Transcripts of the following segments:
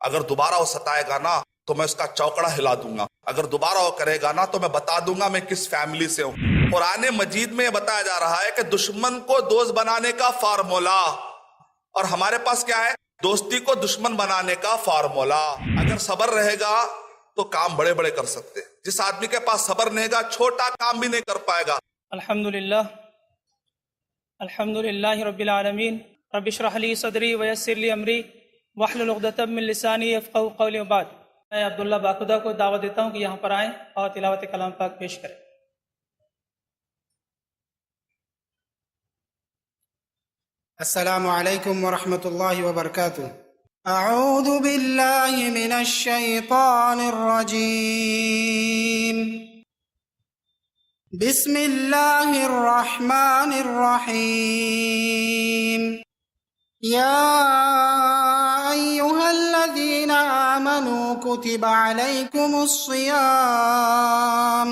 اگر دوبارہ وہ ستائے گا نا تو میں اس کا چوکڑا ہلا دوں گا، اگر دوبارہ وہ کرے گا نا تو میں بتا دوں گا میں کس فیملی سے ہوں۔ قرآن مجید میں بتایا جا رہا ہے کہ دشمن کو دوست بنانے کا فارمولا، اور ہمارے پاس کیا ہے؟ دوستی کو دشمن بنانے کا فارمولا۔ اگر صبر رہے گا تو کام بڑے بڑے کر سکتے، جس آدمی کے پاس صبر نہیں گا چھوٹا کام بھی نہیں کر پائے گا۔ الحمدللہ رب العالمین، رب اشرح لی صدری ویسر لی امری واحلل عقدۃ من لسانی یفقہوا قولی۔ وبعد، میں عبداللہ باخودہ کو دعوت دیتا ہوں کہ یہاں پر آئیں اور تلاوت کلام پاک پیش کریں۔ السلام علیکم ورحمۃ اللہ وبرکاتہ۔ اعوذ باللہ من الشیطان الرجیم، بسم اللہ الرحمن الرحیم۔ یا ایہا الذین آمنوا کتب علیکم الصیام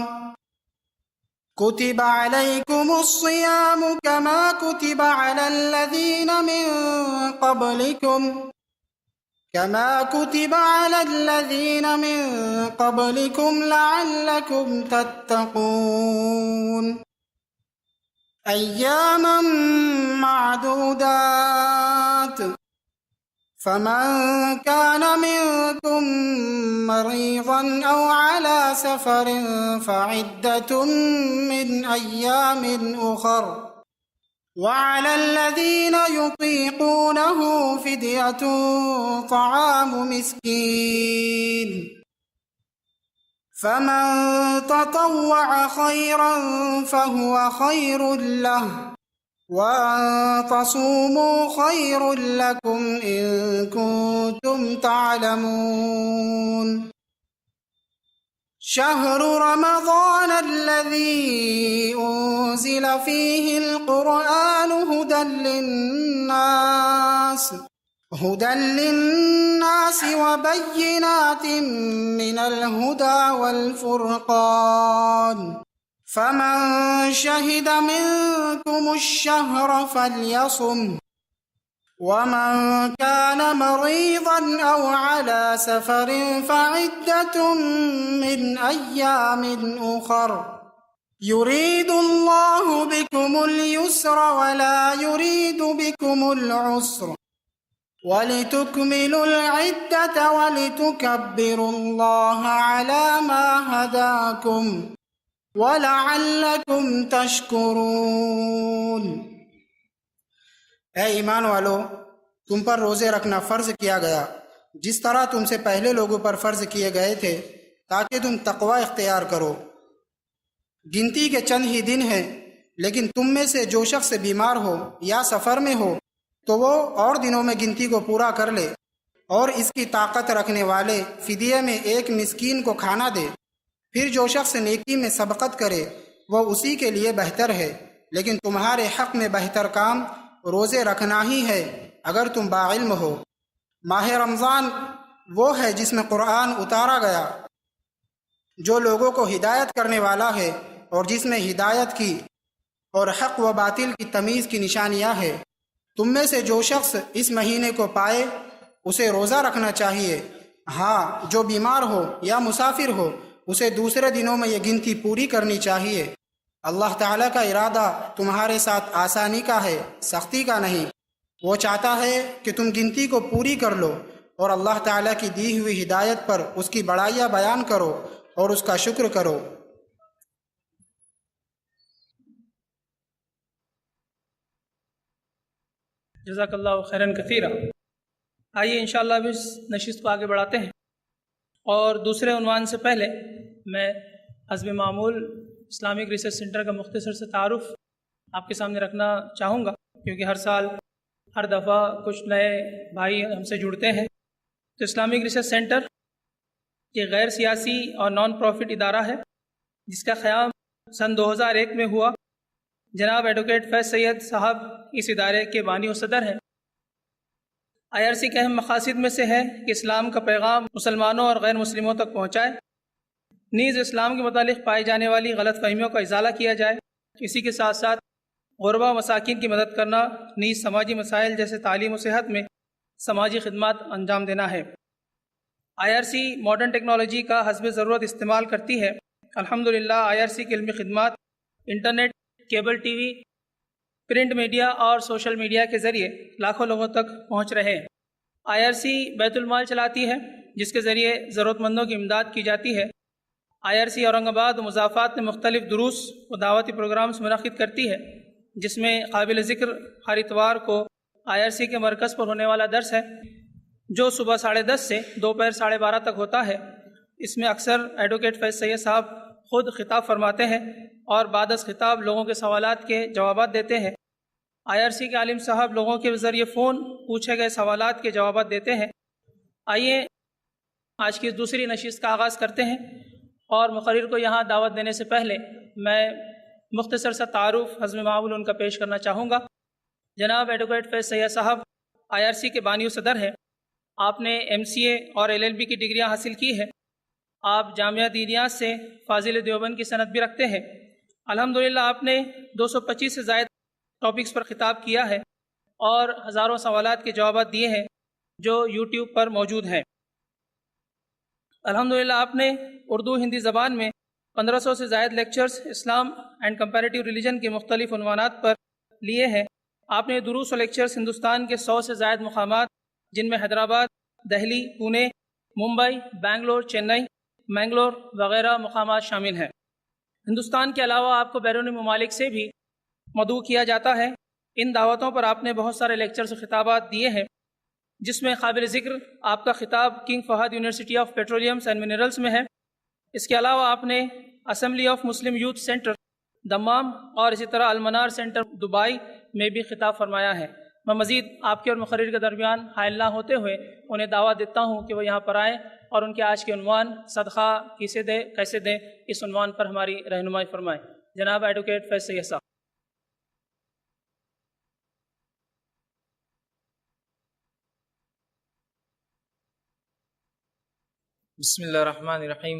کما کتب علی الذین من قبلکم لعلکم تتقون، ایاما معدودات، فمن كان منكم مريضا أو على سفر فعدة من أيام أخر، وعلى الذين يطيقونه فدية طعام مسكين، فمن تطوع خيرا فهو خير له، وأن تصوموا خير لكم إن كنتم تعلمون۔ شهر رمضان الذي أنزل فيه القرآن هدى للناس وبينات من الهدى والفرقان، فمن شهد منكم الشهر فليصم، ومن كان مريضا أو على سفر فعدة من أيام أخر، يريد الله بكم اليسر ولا يريد بكم العسر، ولتكملوا العدة ولتكبروا الله على ما هداكم وَلَعَلَّكُمْ تَشْكُرُونَ۔ اے ایمان والو، تم پر روزے رکھنا فرض کیا گیا جس طرح تم سے پہلے لوگوں پر فرض کیے گئے تھے، تاکہ تم تقوی اختیار کرو۔ گنتی کے چند ہی دن ہیں، لیکن تم میں سے جو شخص بیمار ہو یا سفر میں ہو تو وہ اور دنوں میں گنتی کو پورا کر لے، اور اس کی طاقت رکھنے والے فدیے میں ایک مسکین کو کھانا دے۔ پھر جو شخص نیکی میں سبقت کرے وہ اسی کے لیے بہتر ہے، لیکن تمہارے حق میں بہتر کام روزے رکھنا ہی ہے اگر تم باعلم ہو۔ ماہ رمضان وہ ہے جس میں قرآن اتارا گیا، جو لوگوں کو ہدایت کرنے والا ہے اور جس میں ہدایت کی اور حق و باطل کی تمیز کی نشانیاں ہے۔ تم میں سے جو شخص اس مہینے کو پائے اسے روزہ رکھنا چاہیے، ہاں جو بیمار ہو یا مسافر ہو اسے دوسرے دنوں میں یہ گنتی پوری کرنی چاہیے۔ اللہ تعالیٰ کا ارادہ تمہارے ساتھ آسانی کا ہے، سختی کا نہیں۔ وہ چاہتا ہے کہ تم گنتی کو پوری کر لو اور اللہ تعالیٰ کی دی ہوئی ہدایت پر اس کی بڑائیاں بیان کرو اور اس کا شکر کرو۔ جزاک اللہ خیراً کثیرا۔ آئیے انشاءاللہ اب اس نشست کو آگے بڑھاتے ہیں، اور دوسرے عنوان سے پہلے میں حسب معمول اسلامک ریسرچ سینٹر کا مختصر سے تعارف آپ کے سامنے رکھنا چاہوں گا، کیونکہ ہر سال ہر دفعہ کچھ نئے بھائی ہم سے جڑتے ہیں۔ تو اسلامک ریسرچ سینٹر یہ غیر سیاسی اور نان پروفٹ ادارہ ہے جس کا قیام سن 2001 میں ہوا۔ جناب ایڈوکیٹ فیض سید صاحب اس ادارے کے بانی و صدر ہیں۔ IRC کے اہم مقاصد میں سے ہے کہ اسلام کا پیغام مسلمانوں اور غیر مسلموں تک پہنچائے، نیز اسلام کے متعلق پائی جانے والی غلط فہمیوں کا ازالہ کیا جائے۔ اسی کے ساتھ ساتھ غربا و مساکین کی مدد کرنا، نیز سماجی مسائل جیسے تعلیم و صحت میں سماجی خدمات انجام دینا ہے۔ IRC ماڈرن ٹیکنالوجی کا حسب ضرورت استعمال کرتی ہے۔ الحمدللہ IRC کی علمی خدمات internet, cable T V, print media اور سوشل میڈیا کے ذریعے لاکھوں لوگوں تک پہنچ رہے ہیں۔ IRC بیت المال چلاتی ہے جس کے ذریعے ضرورت مندوں کی امداد کی جاتی ہے۔ IRC اورنگ آباد و مضافات میں مختلف دروس و دعوتی پروگرامز منعقد کرتی ہے، جس میں قابل ذکر ہر اتوار کو IRC کے مرکز پر ہونے والا درس ہے جو صبح 10:30 سے دوپہر 12:30 تک ہوتا ہے۔ اس میں اکثر ایڈوکیٹ فیض سید صاحب خود خطاب فرماتے ہیں اور بعد از خطاب لوگوں کے سوالات کے جوابات دیتے ہیں۔ IRC کے عالم صاحب لوگوں کے ذریعے فون پوچھے گئے سوالات کے جوابات دیتے ہیں۔ آئیے آج کی دوسری نشست کا آغاز کرتے ہیں، اور مقرر کو یہاں دعوت دینے سے پہلے میں مختصر سا تعارف حزب معمول ان کا پیش کرنا چاہوں گا۔ جناب ایڈوکیٹ فیض سید صاحب IRC کے بانی و صدر ہیں۔ آپ نے MCA اور LLB کی ڈگریاں حاصل کی ہے۔ آپ جامعہ دینیات سے فاضل دیوبند کی سند بھی رکھتے ہیں۔ الحمدللہ آپ نے 225 سے زائد ٹاپکس پر خطاب کیا ہے اور ہزاروں سوالات کے جوابات دیے ہیں جو YouTube پر موجود ہیں۔ الحمدللہ آپ نے اردو ہندی زبان میں 1500 سے زائد lectures Islam and comparative religion کے مختلف عنوانات پر لیے ہیں۔ آپ نے دروس و لیکچرز ہندوستان کے 100 سے زائد مقامات جن میں حیدرآباد، دہلی، پونے، ممبئی، بنگلور، چنئی، منگلور وغیرہ مقامات شامل ہیں۔ ہندوستان کے علاوہ آپ کو بیرونی ممالک سے بھی مدعو کیا جاتا ہے۔ ان دعوتوں پر آپ نے بہت سارے لیکچرز و خطابات دیے ہیں، جس میں قابل ذکر آپ کا خطاب king Fahd university of petroleum and minerals میں ہے۔ اس کے علاوہ آپ نے assembly of Muslim youth centre Dammam اور اسی طرح المنار سینٹر دبئی میں بھی خطاب فرمایا ہے۔ میں مزید آپ کے اور مقرر کے درمیان حائل نہ ہوتے ہوئے انہیں دعوت دیتا ہوں کہ وہ یہاں پر آئیں اور ان کے آج کے عنوان صدقہ کسے دیں کیسے دیں اس عنوان پر ہماری رہنمائی فرمائیں۔ جناب ایڈوکیٹ فیض سید صاحب۔ بسم اللہ الرحمن الرحیم۔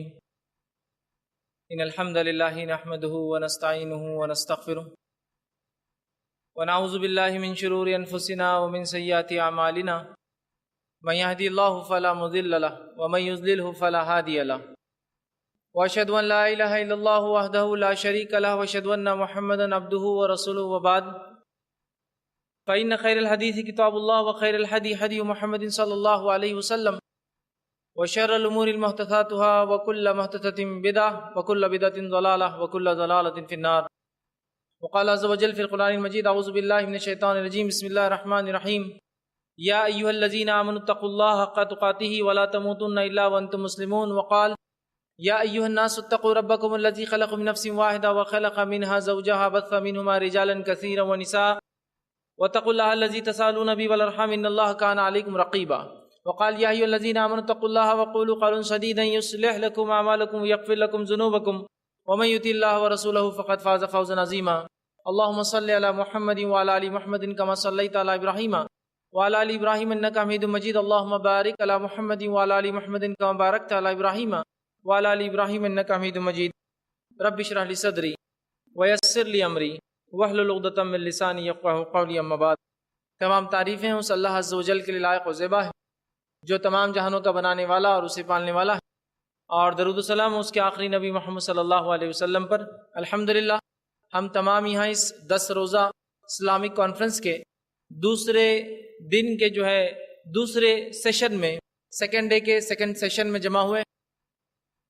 ان الحمد للہ نحمده ونستعینہ ونستغفرہ ونعوذ باللہ من شرور انفسنا ومن سیئات اعمالنا من یهدی اللہ فلا مضل له ومن یضللہ فلا ہادی له واشهد ان لا الہ الا اللہ وحدہ لا شریک له واشهد ان محمدا عبدہ ورسولہ وبعد فإن خیر الحدیث کتاب اللہ وخیر الہدی ہدی محمد صلی اللہ علیہ وسلم وشر الامور محدثاتها وكل محدثة بدعة وكل بدعة ضلالة وكل ضلالة في النار۔ وقال عز وجل في القرآن المجيد أعوذ بالله من الشيطان الرجيم بسم الله الرحمن الرحيم يا أيها الذين آمنوا اتقوا الله حق تقاته ولا تموتن إلا وأنتم مسلمون۔ وقال يا أيها الناس اتقوا ربكم الذي خلق من نفس واحدة وخلق منها زوجها بث منهما رجالا كثيرا ونساء واتقوا الله الذي تساءلون به والأرحام إن الله كان عليكم رقيبا۔ وقال يا أيها الذين آمنوا اتقوا الله وقولوا قولا سديدا يصلح لكم أعمالكم ويغفر لكم ذنوبكم ومن يطع الله ورسوله فقد فاز فوزا عظيما۔ اللهم صل على محمد وعلى آل محمد كما صليت على إبراهيم وعلى آل إبراهيم إنك حميد مجيد۔ اللهم بارك على محمد وعلى آل محمد كما باركت على إبراهيم وعلى آل إبراهيم إنك حميد مجيد۔ رب اشرح لي صدري ويسر لي أمري واحلل عقدة من لساني يفقهوا قولي۔ أما بعد، تمام تعریفیں اس اللہ عز و جل کے لیے لائق و زیبا ہے جو تمام جہانوں کا بنانے والا اور اسے پالنے والا ہے، اور درود و سلام اس کے آخری نبی محمد صلی اللہ علیہ وسلم پر۔ الحمدللہ ہم تمام یہاں اس 10 روزہ اسلامک کانفرنس کے دوسرے دن کے دوسرے سیشن میں سیکنڈ ڈے کے سیکنڈ سیشن میں جمع ہوئے،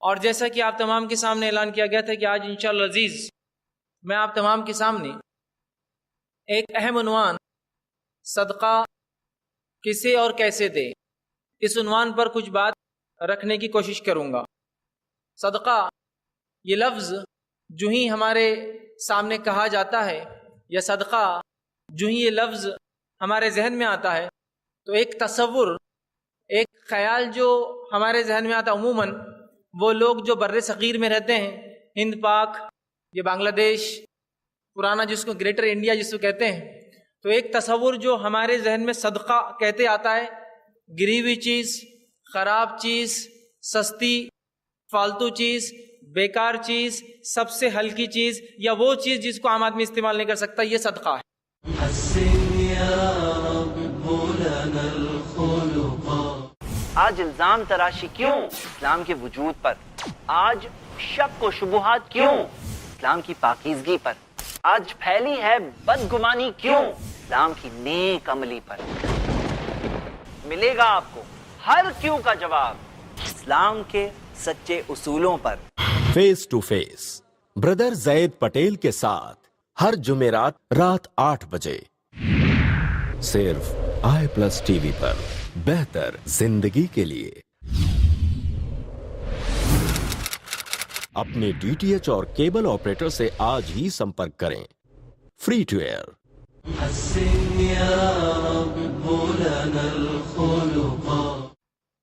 اور جیسا کہ آپ تمام کے سامنے اعلان کیا گیا تھا کہ آج انشاءاللہ عزیز میں آپ تمام کے سامنے ایک اہم عنوان صدقہ کسے اور کیسے دے، اس عنوان پر کچھ بات رکھنے کی کوشش کروں گا۔ صدقہ یہ لفظ جو ہی ہمارے سامنے کہا جاتا ہے، یا صدقہ جو ہی یہ لفظ ہمارے ذہن میں آتا ہے، تو ایک تصور، ایک خیال جو ہمارے ذہن میں آتا ہے عموماً وہ لوگ جو بر صغیر میں رہتے ہیں، ہند پاک، یہ بنگلہ دیش پرانا جس کو گریٹر انڈیا جس کو کہتے ہیں، تو ایک تصور جو ہمارے ذہن میں صدقہ کہتے آتا ہے گری ہوئی چیز، خراب چیز، سستی فالتو چیز، بیکار چیز، سب سے ہلکی چیز، یا وہ چیز جس کو عام آدمی استعمال نہیں کر سکتا، یہ صدقہ ہے۔ آج الزام تراشی کیوں اسلام کے وجود پر؟ آج شک و شبہات کیوں اسلام کی پاکیزگی پر؟ آج پھیلی ہے بدگمانی کیوں اسلام کی نیک عملی پر؟ ملے گا آپ کو ہر کیوں کا جواب اسلام کے سچے اصولوں پر۔ فیس ٹو فیس بردر زید پٹیل کے ساتھ ہر جمعرات رات 8 بجے صرف i+TV پر، بہتر زندگی کے لیے۔ اپنے DTH اور کیبل آپریٹر سے آج ہی سمپرک کریں۔ Free to air.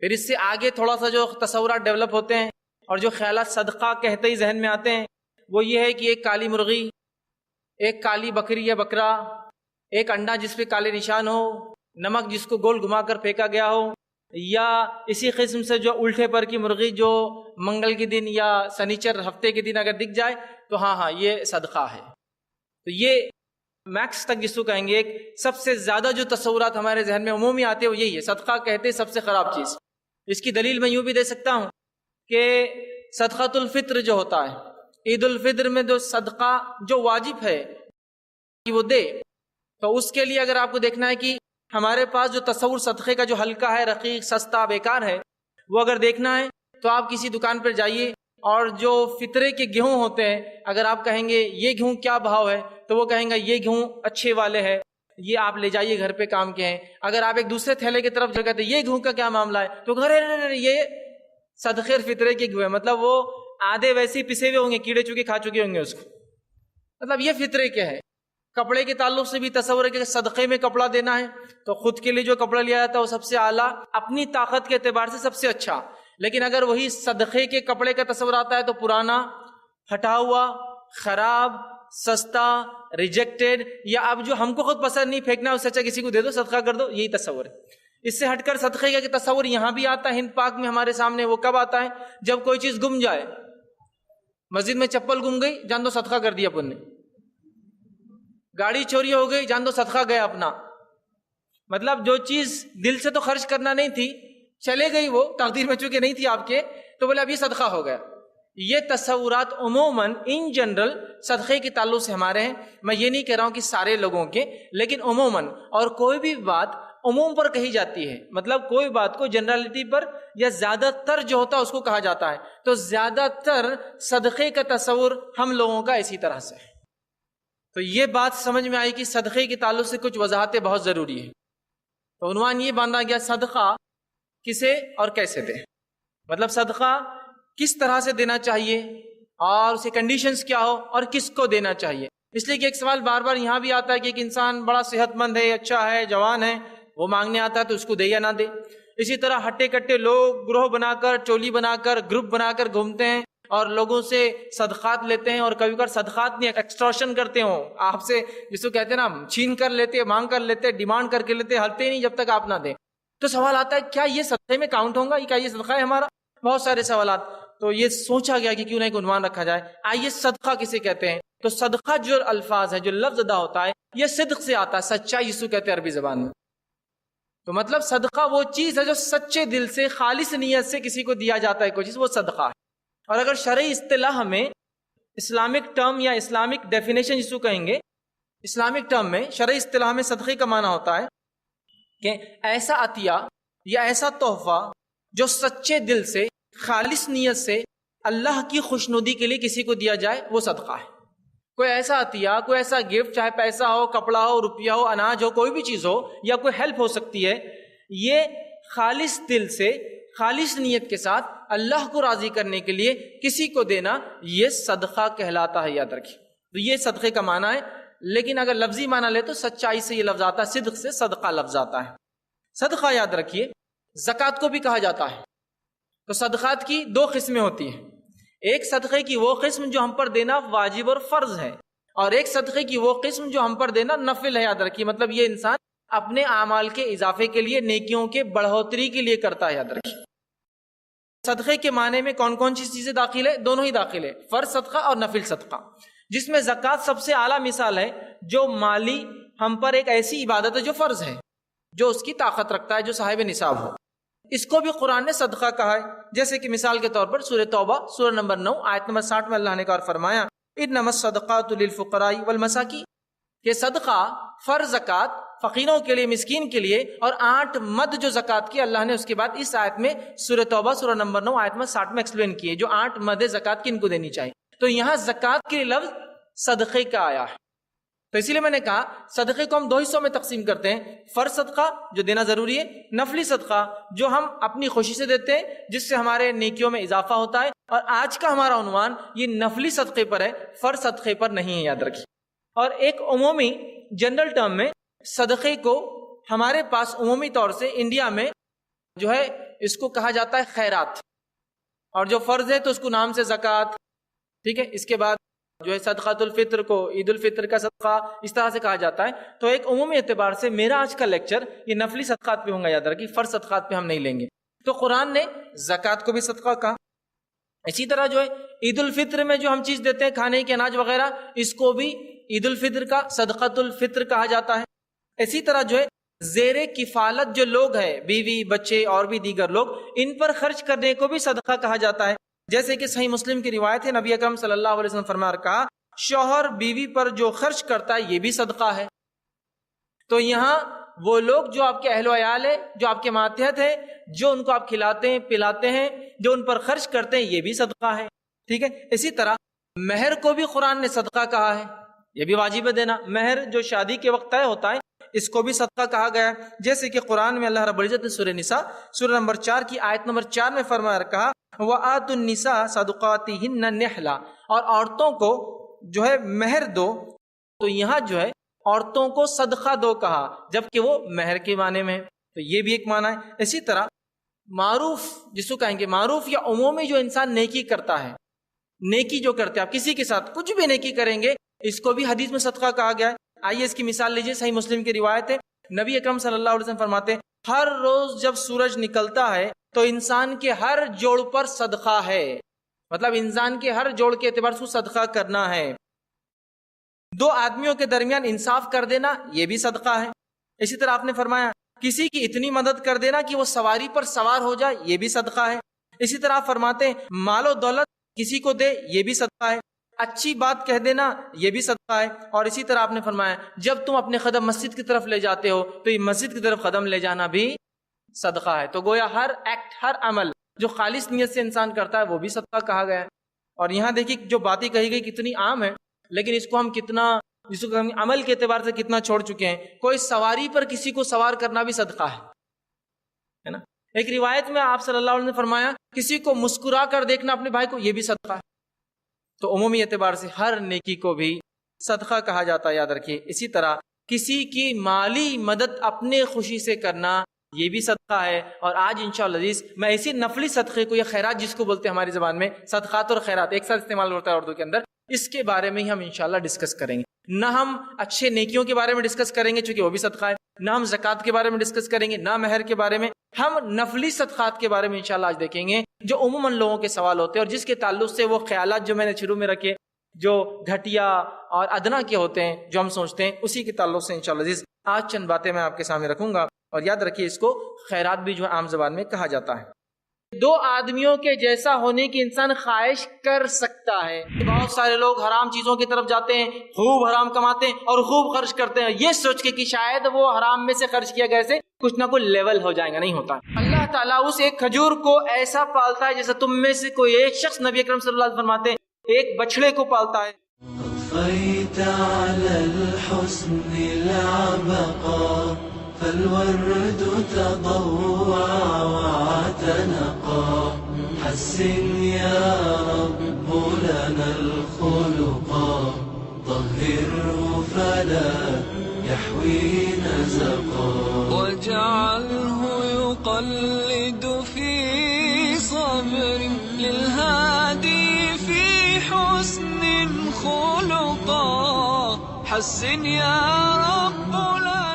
پھر اس سے آگے تھوڑا سا جو تصورات ڈیولپ ہوتے ہیں اور جو خیالات صدقہ کہتے ہی ذہن میں آتے ہیں وہ یہ ہے کہ ایک کالی مرغی، ایک کالی بکری یا بکرا، ایک انڈا جس پہ کالے نشان ہو، نمک جس کو گول گھما کر پھینکا گیا ہو، یا اسی قسم سے جو الٹے پر کی مرغی جو منگل کے دن یا سنیچر ہفتے کے دن اگر دکھ جائے تو ہاں یہ صدقہ ہے۔ تو یہ میکس تک جس کو کہیں گے، ایک سب سے زیادہ جو تصورات ہمارے ذہن میں عمومی آتے ہیں وہ یہی ہے، صدقہ کہتے سب سے خراب چیز۔ اس کی دلیل میں یوں بھی دے سکتا ہوں کہ صدقۃ الفطر جو ہوتا ہے، عید الفطر میں جو صدقہ جو واجب ہے کہ وہ دے، تو اس کے لیے اگر آپ کو دیکھنا ہے کہ ہمارے پاس جو تصور صدقے کا جو ہلکا ہے، رقیق، سستا، بیکار ہے، وہ اگر دیکھنا ہے تو آپ کسی دکان پر جائیے اور جو فطرے کے گیہوں ہوتے ہیں، اگر آپ کہیں گے یہ گیہوں کیا بھاؤ ہے تو وہ کہیں گے یہ گیہوں اچھے والے ہیں، یہ آپ لے جائیے گھر پہ کام کے ہیں۔ اگر آپ ایک دوسرے تھیلے کی طرف جو کہتے ہیں یہ گیہوں کا کیا معاملہ ہے تو گھر یہ صدقے فطرے کے گیہوں ہے، مطلب وہ آدھے ویسے ہی پسے ہوئے ہوں گے، کیڑے چوکے کھا چکے ہوں گے اس کو، مطلب یہ فطرے کے ہے۔ کپڑے کے تعلق سے بھی تصور ہے کہ صدقے میں کپڑا دینا ہے تو خود کے لیے جو کپڑا لیا جاتا ہے وہ سب سے اعلیٰ، اپنی طاقت کے اعتبار سے سب سے اچھا۔ لیکن اگر وہی صدقے کے کپڑے کا تصور آتا ہے تو پرانا، پھٹا ہوا، خراب، سستا، ریجیکٹڈ، یا اب جو ہم کو خود پسند نہیں پھینکنا اس سے اچھا کسی کو دے دو، صدقہ کر دو، یہی تصور ہے۔ اس سے ہٹ کر صدقے کا تصور یہاں بھی آتا ہے، ہند پاک میں ہمارے سامنے۔ وہ کب آتا ہے؟ جب کوئی چیز گم جائے، مسجد میں چپل گم گئی، جان دو صدقہ کر دیا اپن نے، گاڑی چوری ہو گئی، جان دو صدقہ گیا اپنا۔ مطلب جو چیز دل سے تو خرچ کرنا نہیں تھی، چلے گئی، وہ تقدیر میں چونکہ نہیں تھی آپ کے، تو بولے اب یہ صدقہ ہو گیا۔ یہ تصورات عموماً ان جنرل صدقے کے تعلق سے ہمارے ہیں۔ میں یہ نہیں کہہ رہا ہوں کہ سارے لوگوں کے، لیکن عموماً، اور کوئی بھی بات عموم پر کہی جاتی ہے، مطلب کوئی بات کو جنرلٹی پر یا زیادہ تر جو ہوتا ہے اس کو کہا جاتا ہے، تو زیادہ تر صدقے کا تصور ہم لوگوں کا اسی طرح سے ہے۔ تو یہ بات سمجھ میں آئی کہ صدقے کے تعلق سے کچھ وضاحتیں بہت ضروری ہیں۔ تو عنوان یہ باندھا گیا، صدقہ کسے اور کیسے دیں، مطلب صدقہ کس طرح سے دینا چاہیے اور اسے کنڈیشنز کیا ہو اور کس کو دینا چاہیے۔ اس لیے کہ ایک سوال بار بار یہاں بھی آتا ہے کہ ایک انسان بڑا صحت مند ہے، اچھا ہے، جوان ہے، وہ مانگنے آتا ہے تو اس کو دے یا نہ دے۔ اسی طرح ہٹے کٹے لوگ گروہ بنا کر، ٹولی بنا کر، گروپ بنا کر گھومتے ہیں اور لوگوں سے صدقات لیتے ہیں، اور کبھی کبھار صدقات نہیں، ایکسٹورشن کرتے ہوں آپ سے، جس کو کہتے ہیں نا چھین کر لیتے، مانگ کر لیتے، ڈیمانڈ کر کے لیتے، ہلتے نہیں جب تک آپ نہ دیں۔ تو سوال آتا ہے کیا یہ صدقے میں کاؤنٹ ہوگا، کیا یہ صدقہ ہے ہمارا؟ بہت سارے سوالات۔ تو یہ سوچا گیا کہ کیوں نہ ایک عنوان رکھا جائے۔ آئیے صدقہ کسے کہتے ہیں؟ تو صدقہ جو الفاظ ہے، جو لفظ ادا ہوتا ہے، یہ صدق سے آتا ہے، سچائی جس کو کہتے ہیں عربی زبان میں۔ تو مطلب صدقہ وہ چیز ہے جو سچے دل سے، خالص نیت سے کسی کو دیا جاتا ہے کوئی چیز، وہ صدقہ ہے۔ اور اگر شرعی اصطلاح میں، اسلامک ٹرم یا اسلامک ڈیفینیشن جس کو کہیں گے، اسلامک ٹرم میں، شرعی اصطلاح میں صدقے کا معنی ہوتا ہے کہ ایسا عطیہ یا ایسا تحفہ جو سچے دل سے، خالص نیت سے اللہ کی خوشنودی کے لیے کسی کو دیا جائے، وہ صدقہ ہے۔ کوئی ایسا عطیہ، کوئی ایسا گفٹ، چاہے پیسہ ہو، کپڑا ہو، روپیہ ہو، اناج ہو، کوئی بھی چیز ہو، یا کوئی ہیلپ ہو سکتی ہے، یہ خالص دل سے، خالص نیت کے ساتھ اللہ کو راضی کرنے کے لیے کسی کو دینا، یہ صدقہ کہلاتا ہے، یاد رکھیے۔ تو یہ صدقے کا معنی ہے۔ لیکن اگر لفظی معنی لے تو سچائی سے یہ لفظ آتا ہے، صدق سے صدقہ لفظ آتا ہے۔ صدقہ یاد رکھیے، زکوٰۃ کو بھی کہا جاتا ہے۔ تو صدقات کی دو قسمیں ہوتی ہیں، ایک صدقے کی وہ قسم جو ہم پر دینا واجب اور فرض ہے، اور ایک صدقے کی وہ قسم جو ہم پر دینا نفل ہے، یاد رکھیے۔ مطلب یہ انسان اپنے اعمال کے اضافے کے لیے، نیکیوں کے بڑھوتری کے لیے کرتا ہے، یاد رکھیے۔ صدقے کے معنی میں کون کون سی چیزیں داخل ہے؟ دونوں ہی داخل ہے، فرض صدقہ اور نفل صدقہ، جس میں زکوٰۃ سب سے اعلیٰ مثال ہے، جو مالی ہم پر ایک ایسی عبادت ہے جو فرض ہے، جو اس کی طاقت رکھتا ہے، جو صاحب نصاب ہو۔ اس کو بھی قرآن نے صدقہ کہا ہے. جیسے کہ مثال کے طور پر سورہ توبہ سورہ نمبر 9 آیت نمبر 60 میں اللہ نے کہا فرمایا انما الصدقات للفقراء والمساکین، کہ صدقہ فرض زکوٰۃ فقیروں کے لیے، مسکین کے لیے، اور 8 مد جو زکوٰۃ کی اللہ نے اس کے بعد اس آیت میں سورہ توبہ سورہ نمبر 9 آیت نمبر 60 میں ایکسپلین کیے، جو 8 مد زکوٰۃ کن کو دینی چاہیے. تو یہاں زکوٰۃ کے لفظ صدقے کا آیا ہے. تو اسی لیے میں نے کہا صدقے کو ہم 2 حصوں میں تقسیم کرتے ہیں، فرض صدقہ جو دینا ضروری ہے، نفلی صدقہ جو ہم اپنی خوشی سے دیتے ہیں جس سے ہمارے نیکیوں میں اضافہ ہوتا ہے. اور آج کا ہمارا عنوان یہ نفلی صدقے پر ہے، فرض صدقے پر نہیں ہے، یاد رکھیے. اور ایک عمومی جنرل ٹرم میں صدقے کو ہمارے پاس عمومی طور سے انڈیا میں جو ہے اس کو کہا جاتا ہے خیرات، اور جو فرض ہے تو اس کو نام سے زکوٰۃ، ٹھیک ہے. اس کے بعد جو ہے صدقۃ الفطر کو عید الفطر کا صدقہ اس طرح سے کہا جاتا ہے. تو ایک عمومی اعتبار سے میرا آج کا لیکچر یہ نفلی صدقات پہ ہوں گا، یاد رکھیے، فرض صدقات پہ ہم نہیں لیں گے. تو قرآن نے زکوٰۃ کو بھی صدقہ کہا. اسی طرح جو ہے عید الفطر میں جو ہم چیز دیتے ہیں کھانے کے اناج وغیرہ، اس کو بھی عید الفطر کا صدقۃ الفطر کہا جاتا ہے. اسی طرح جو ہے زیر کفالت جو لوگ ہیں، بیوی بچے اور بھی دیگر لوگ، ان پر خرچ کرنے کو بھی صدقہ کہا جاتا ہے. جیسے کہ صحیح مسلم کی روایت ہے، نبی اکرم صلی اللہ علیہ وسلم فرمایا کہا شوہر بیوی پر جو خرچ کرتا ہے یہ بھی صدقہ ہے. تو یہاں وہ لوگ جو آپ کے اہل و عیال ہے، جو آپ کے ماتحت ہیں، جو ان کو آپ کھلاتے ہیں پلاتے ہیں، جو ان پر خرچ کرتے ہیں، یہ بھی صدقہ ہے. ٹھیک ہے. اسی طرح مہر کو بھی قرآن نے صدقہ کہا ہے، یہ بھی واجب ہے دینا. مہر جو شادی کے وقت طے ہوتا ہے اس کو بھی صدقہ کہا گیا ہے. جیسے کہ قرآن میں اللہ رب العزت نے سورہ نساء سورہ نمبر 4 کی آیت نمبر 4 میں فرمایا کہا وَآتُوا النِّسَاءَ صَدُقَاتِهِنَّ نِحْلًا، اور عورتوں کو جو ہے مہر دو. تو یہاں جو ہے عورتوں کو صدقہ دو کہا، جبکہ وہ مہر کے معنی میں ہے. تو یہ بھی ایک معنی ہے. اسی طرح معروف جس کو کہیں گے معروف یا عمومی جو انسان نیکی کرتا ہے، نیکی جو کرتے ہیں، آپ کسی کے ساتھ کچھ بھی نیکی کریں گے، اس کو بھی حدیث میں صدقہ کہا گیا ہے. آئیے اس کی مثال لیجیے. صحیح مسلم کی روایت ہے، نبی اکرم صلی اللہ علیہ وسلم فرماتے ہیں ہر روز جب سورج نکلتا ہے تو انسان کے ہر جوڑ پر صدقہ ہے. مطلب انسان کے ہر جوڑ کے اعتبار سے صدقہ کرنا ہے. 2 آدمیوں کے درمیان انصاف کر دینا یہ بھی صدقہ ہے. اسی طرح آپ نے فرمایا کسی کی اتنی مدد کر دینا کہ وہ سواری پر سوار ہو جائے، یہ بھی صدقہ ہے. اسی طرح آپ فرماتے ہیں مال و دولت کسی کو دے، یہ بھی صدقہ ہے. اچھی بات کہہ دینا یہ بھی صدقہ ہے. اور اسی طرح آپ نے فرمایا جب تم اپنے قدم مسجد کی طرف لے جاتے ہو تو یہ مسجد کی طرف قدم لے جانا بھی صدقہ ہے. تو گویا ہر ایکٹ، ہر عمل جو خالص نیت سے انسان کرتا ہے وہ بھی صدقہ کہا گیا ہے. اور یہاں دیکھیے جو باتیں کہی گئی کتنی عام ہے، لیکن اس کو ہم کتنا، جس کو ہم عمل کے اعتبار سے کتنا چھوڑ چکے ہیں. کوئی سواری پر کسی کو سوار کرنا بھی صدقہ ہے نا. ایک روایت میں آپ صلی اللہ علیہ وسلم نے فرمایا کسی کو مسکرا کر دیکھنا اپنے بھائی کو، یہ بھی صدقہ ہے. تو عمومی اعتبار سے ہر نیکی کو بھی صدقہ کہا جاتا ہے، یاد رکھیے. اسی طرح کسی کی مالی مدد اپنے خوشی سے کرنا یہ بھی صدقہ ہے. اور آج انشاءاللہ عزیز میں اسی نفلی صدقے کو، یا خیرات جس کو بولتے ہیں ہماری زبان میں، صدقات اور خیرات ایک ساتھ استعمال ہوتا ہے اردو کے اندر، اس کے بارے میں ہی ہم انشاءاللہ ڈسکس کریں گے. نہ ہم اچھے نیکیوں کے بارے میں ڈسکس کریں گے چونکہ وہ بھی صدقہ ہے، نہ ہم زکوٰۃ کے بارے میں ڈسکس کریں گے، نہ مہر کے بارے میں. ہم نفلی صدقات کے بارے میں انشاءاللہ آج دیکھیں گے جو عموماً لوگوں کے سوال ہوتے ہیں، اور جس کے تعلق سے وہ خیالات جو میں نے شروع میں رکھے جو گھٹیا اور ادنا کے ہوتے ہیں، جو ہم سوچتے ہیں، اسی کے تعلق سے انشاءاللہ عزیز آج چند باتیں میں آپ کے سامنے رکھوں گا. اور یاد رکھیے اس کو خیرات بھی جو عام زبان میں کہا جاتا ہے. 2 آدمیوں کے جیسا ہونے کی انسان خواہش کر سکتا ہے. بہت سارے لوگ حرام چیزوں کی طرف جاتے ہیں، خوب حرام کماتے ہیں اور خوب خرچ کرتے ہیں، یہ سوچ کے کہ شاید وہ حرام میں سے خرچ کیا گئے سے کچھ نہ کوئی لیول ہو جائے گا. نہیں ہوتا. اللہ تعالیٰ اس ایک کھجور کو ایسا پالتا ہے جیسے تم میں سے کوئی ایک شخص، نبی اکرم صلی اللہ علیہ وسلم فرماتے ہیں، ایک بچڑے کو پالتا ہے. فالورد تضوع واعتنقا حسن يا رب لنا الخلقا طهره فلا يحوي نزقا واجعله يقلد في صبر للهادي في حسن خلقا حسن يا رب لنا